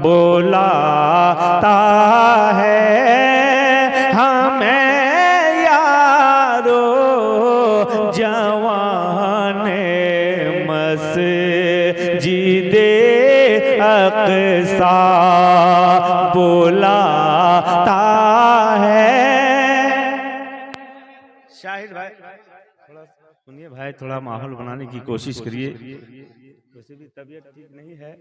बुलाता है हमें यारो जवाने मस्जिदे अक़सा बुलाता है। शाहिद भाई थोड़ा सुनिए भाई, थोड़ा माहौल बनाने की कोशिश करिए। वैसे भी तबीयत ठीक नहीं है,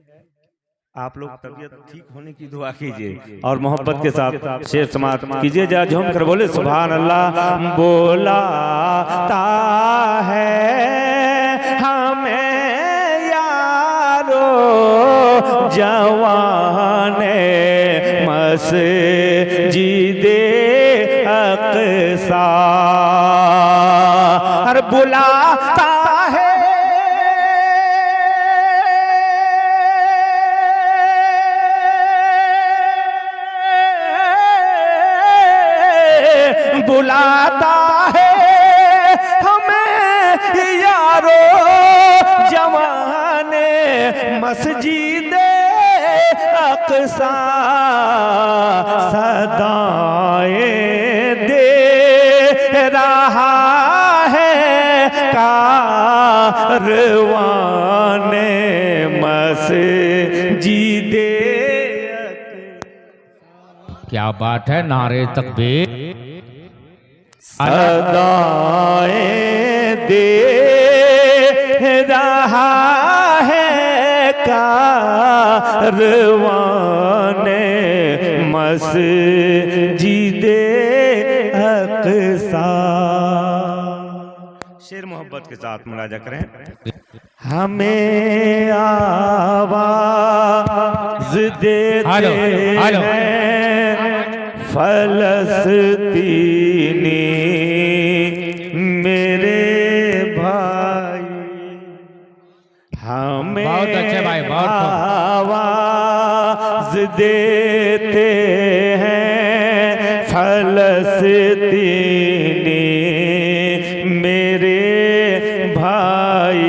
आप लोग तबीयत ठीक होने की दुआ कीजिए और मोहब्बत के साथ शेर समात कीजिए। जा झूम कर बोले सुभान अल्लाह। बुलाता है हमें यारो जवाने मस्जिदे अक़सा। हर बुलाता बुलाता है हमें यारो जवाने मस्जिदे अक़सा। सदाएं दे रहा है कारवाने मस्जिदे। क्या बात है, नारे तकबीर। सदाएं दे रहा है कारवाने मस्जिदे अक़सा। शेर मोहब्बत के साथ मुलाजा करें। हमें आवाज़ देते हैं फ़लस्तीनी मेरे भाई। हमें बहुत अच्छे भाई, बहुत आवाज़ देते हैं फ़लस्तीनी मेरे भाई।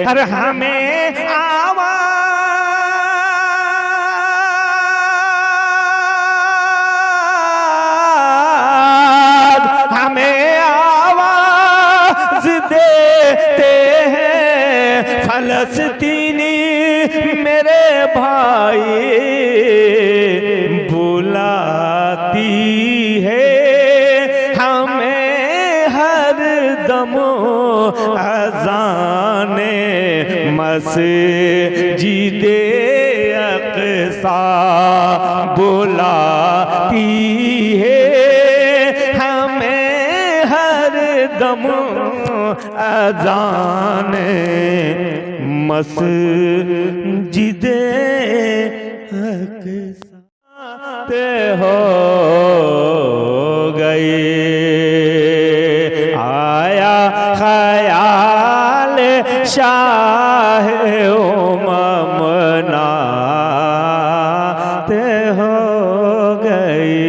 अरे हमें फ़लस्तीनी मेरे भाई बुलाती है हमें हर दम अज़ाने मस्जिदे अक़सा। बुलाती है हमें हर दम अज़ाने मस्जिदे अक़सा हो गई। आया ख़याल शाह ममनाते हो गई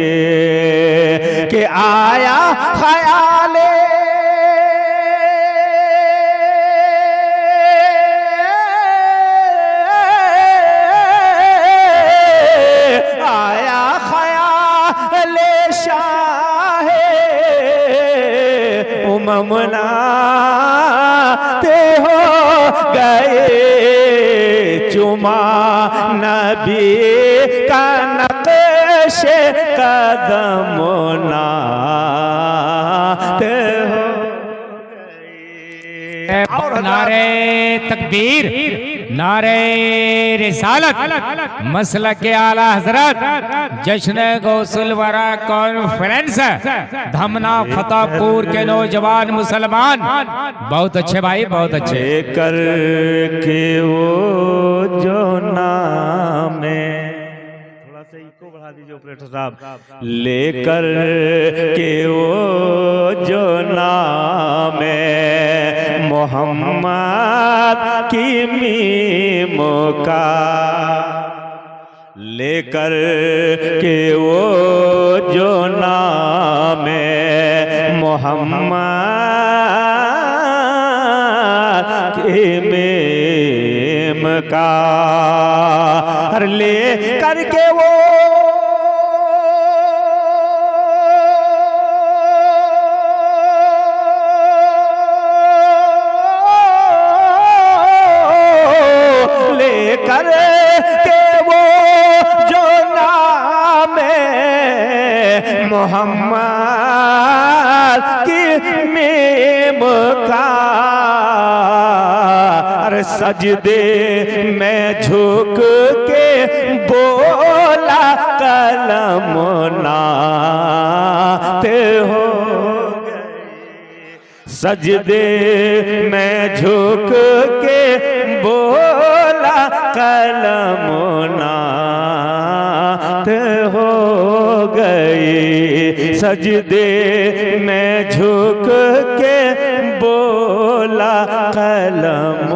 कि आया ख़याल ममनाते हो गए। चुमा नबी का नक्श कदम नाते हो गए। नारे तकबीर, नारे रिसालत, मसलक के आला हजरत, जश्न गौसुल वरा कॉन्फ्रेंस, धमना फतेहपुर के नौजवान मुसलमान। बहुत अच्छे भाई, बहुत अच्छे। कर के वो जो नाम थोड़ा सा इको बढ़ा दीजिए ऑपरेटर साहब। लेकर के वो जो नाम मोहम्मद की मीम का, लेकर के वो जो नाम मोहम्मद के मीम का ले करके वो मोहम्मद की मीम का सजदे में झुक के बोला कलम नाते हो गए। सजदे में झुक के बोला कलम नाते हो गए। सजदे में झुक के बोला कलम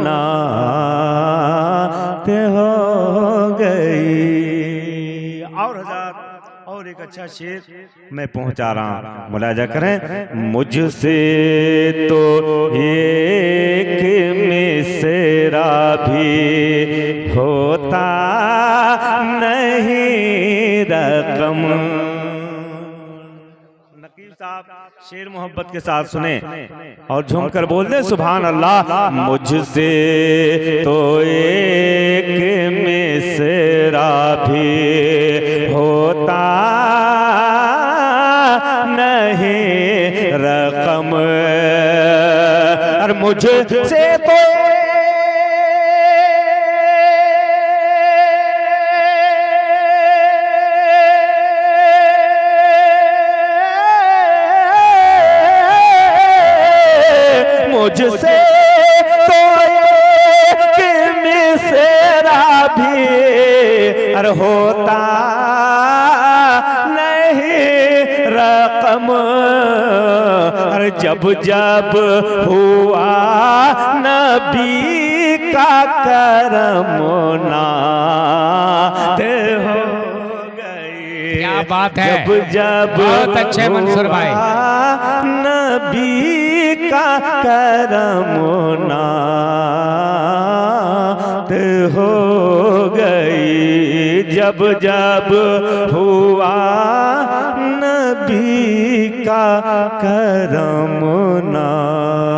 नात हो गई। और हजार और एक अच्छा शेर मैं पहुंचा रहा हूं, मुलाजा करें। मुझसे तो एक मिसरा भी होता नहीं रकम। शेर मोहब्बत के साथ सुने और झूम कर बोल दे सुभान अल्लाह। मुझसे तो एक मिसरा भी होता नहीं रकम। और मुझसे तो मुझसे तो एक मिसरा भी होता नहीं रकम। जब जब हुआ नबी का करम नात हो गई। क्या बात है, जब जब बहुत अच्छे मंसूर भाई। नबी का करम नात हो गई। जब जब हुआ नबी का करम नात